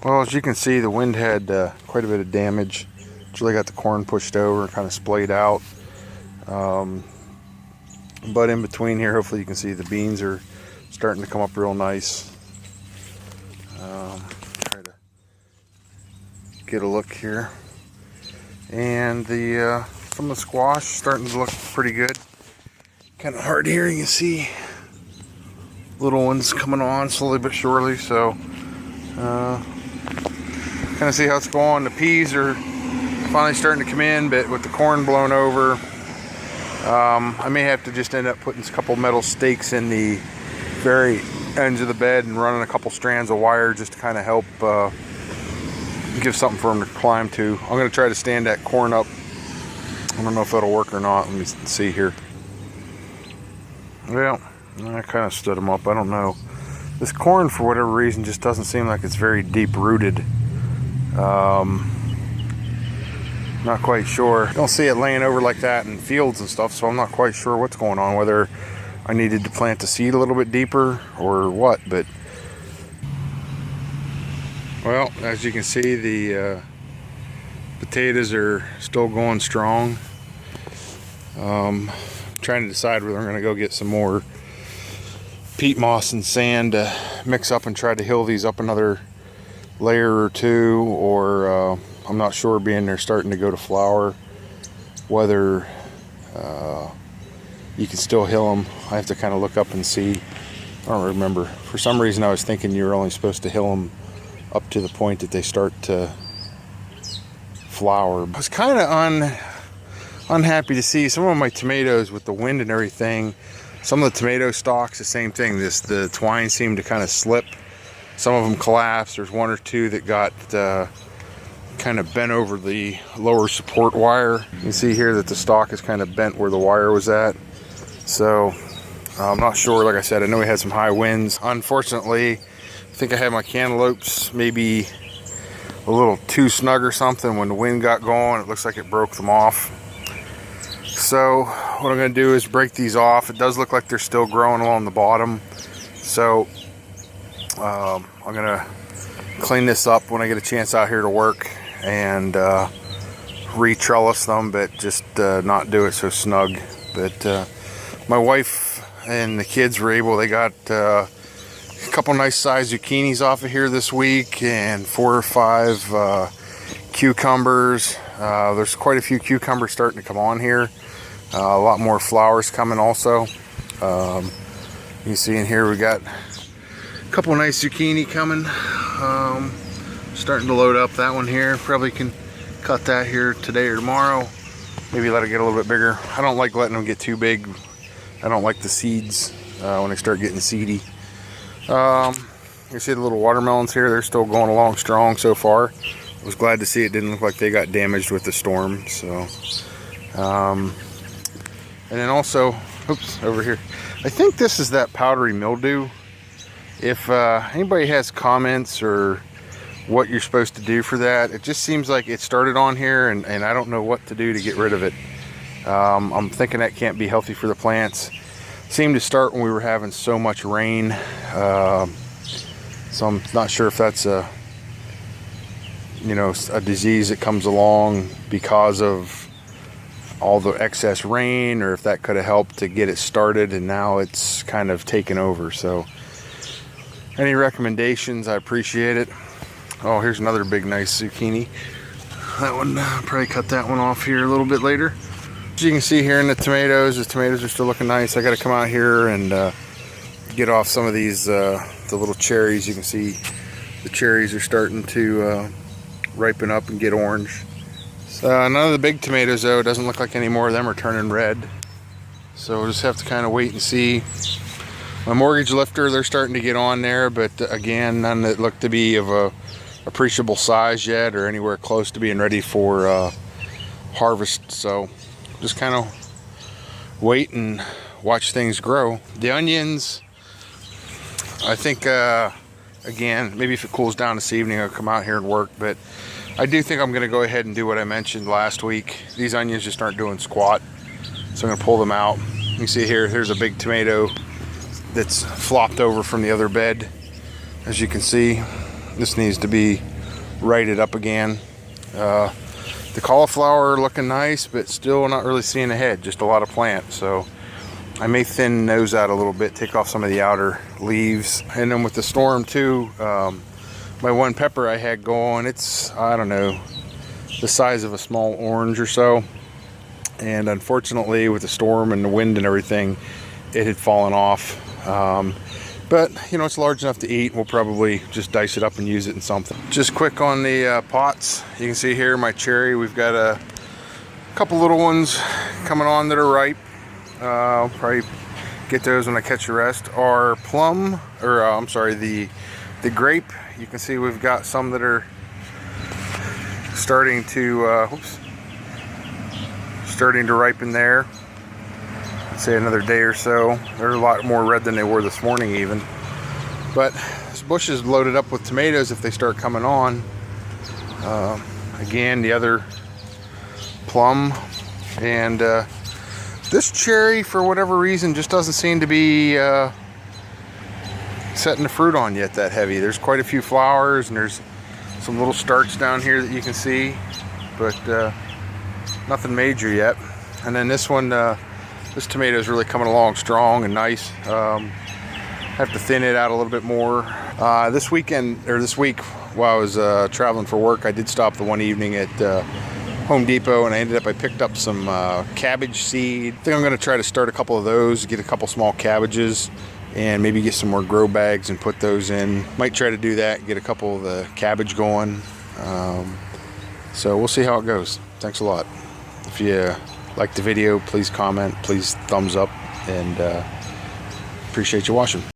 Well, as you can see, the wind had quite a bit of damage. It's really got the corn pushed over and kind of splayed out. But in between here, hopefully you can see the beans are starting to come up real nice. Try to get a look here. And the some of the squash starting to look pretty good. Kind of hard here, you can see little ones coming on slowly but surely. So kind of see how it's going. The peas are finally starting to come in, but with the corn blown over, I may have to just end up putting a couple metal stakes in the very ends of the bed and running a couple strands of wire just to kind of help give something for them to climb to. I'm going to try to stand that corn up. I don't know if that'll work or not. Let me see here. Well, I kind of stood them up. I don't know. This corn, for whatever reason, just doesn't seem like it's very deep rooted. Not quite sure. I don't see it laying over like that in fields and stuff, so I'm not quite sure what's going on, whether I needed to plant the seed a little bit deeper or what. But well, as you can see, the potatoes are still going strong. Trying to decide whether I'm going to go get some more peat moss and sand to mix up and try to hill these up another layer or two, or I'm not sure, being they're starting to go to flower, whether you can still hill them. I have to kind of look up and see. I don't remember. For some reason I was thinking you were only supposed to hill them up to the point that they start to flower. I was kind of unhappy to see some of my tomatoes with the wind and everything. Some of the tomato stalks, the same thing. The twine seemed to kind of slip. Some of them collapsed. There's one or two that got kind of bent over the lower support wire. You can see here that the stalk is kind of bent where the wire was at. So I'm not sure. Like I said, I know we had some high winds. Unfortunately, I think I had my cantaloupes maybe a little too snug or something. When the wind got going, it looks like it broke them off. So what I'm going to do is break these off. It does look like they're still growing along the bottom. So I'm going to clean this up when I get a chance out here to work and re-trellis them, but just not do it so snug. But my wife and the kids were able, they got a couple nice sized zucchinis off of here this week, and 4 or 5 cucumbers. There's quite a few cucumbers starting to come on here. A lot more flowers coming also. You see in here we got a couple nice zucchini coming. Starting to load up that one here. Probably can cut that here today or tomorrow. Maybe let it get a little bit bigger. I don't like letting them get too big. I don't like the seeds when they start getting seedy. You see the little watermelons here. They're still going along strong so far. I was glad to see it didn't look like they got damaged with the storm. So, and then also, oops, over here. I think this is that powdery mildew. If anybody has comments or what you're supposed to do for that, it just seems like it started on here, and I don't know what to do to get rid of it. I'm thinking that can't be healthy for the plants. Seemed to start when we were having so much rain. So I'm not sure if that's a disease that comes along because of all the excess rain, or if that could have helped to get it started and now it's kind of taken over. So any recommendations, I appreciate it. Oh, here's another big nice zucchini. That one, I'll probably cut that one off here a little bit later. As you can see here in the tomatoes are still looking nice. I got to come out here and get off some of these the little cherries. You can see the cherries are starting to ripen up and get orange. So none of the big tomatoes though, it doesn't look like any more of them are turning red. So we'll just have to kind of wait and see. My mortgage lifter, they're starting to get on there, but again, none that look to be of a appreciable size yet or anywhere close to being ready for harvest. So just kind of wait and watch things grow. The onions, I think again, maybe if it cools down this evening, I'll come out here and work, but I do think I'm going to go ahead and do what I mentioned last week. These onions just aren't doing squat, so I'm going to pull them out. You can see here, here's a big tomato that's flopped over from the other bed. As you can see, this needs to be right it up again. The cauliflower looking nice, but still not really seeing a head, just a lot of plant. So I may thin those out a little bit, take off some of the outer leaves. And then with the storm too, my one pepper I had going, it's, I don't know, the size of a small orange or so. And unfortunately with the storm and the wind and everything, it had fallen off. But you know, it's large enough to eat. We'll probably just dice it up and use it in something. Just quick on the pots. You can see here my cherry. We've got a couple little ones coming on that are ripe. I'll probably get those when I catch the rest. Our plum, or I'm sorry, the grape. You can see we've got some that are starting to starting to ripen there. Say another day or so. They're a lot more red than they were this morning even. But this bush is loaded up with tomatoes if they start coming on. Again, the other plum. And this cherry, for whatever reason, just doesn't seem to be setting the fruit on yet that heavy. There's quite a few flowers, and there's some little starts down here that you can see. But nothing major yet. And then this one, this tomato is really coming along strong and nice. Have to thin it out a little bit more. This weekend, or this week, while I was traveling for work, I did stop the one evening at Home Depot, and I picked up some cabbage seed. I think I'm gonna try to start a couple of those, get a couple small cabbages, and maybe get some more grow bags and put those in. Might try to do that, get a couple of the cabbage going. So we'll see how it goes. Thanks a lot. If you like the video, please comment, please thumbs up, and appreciate you watching.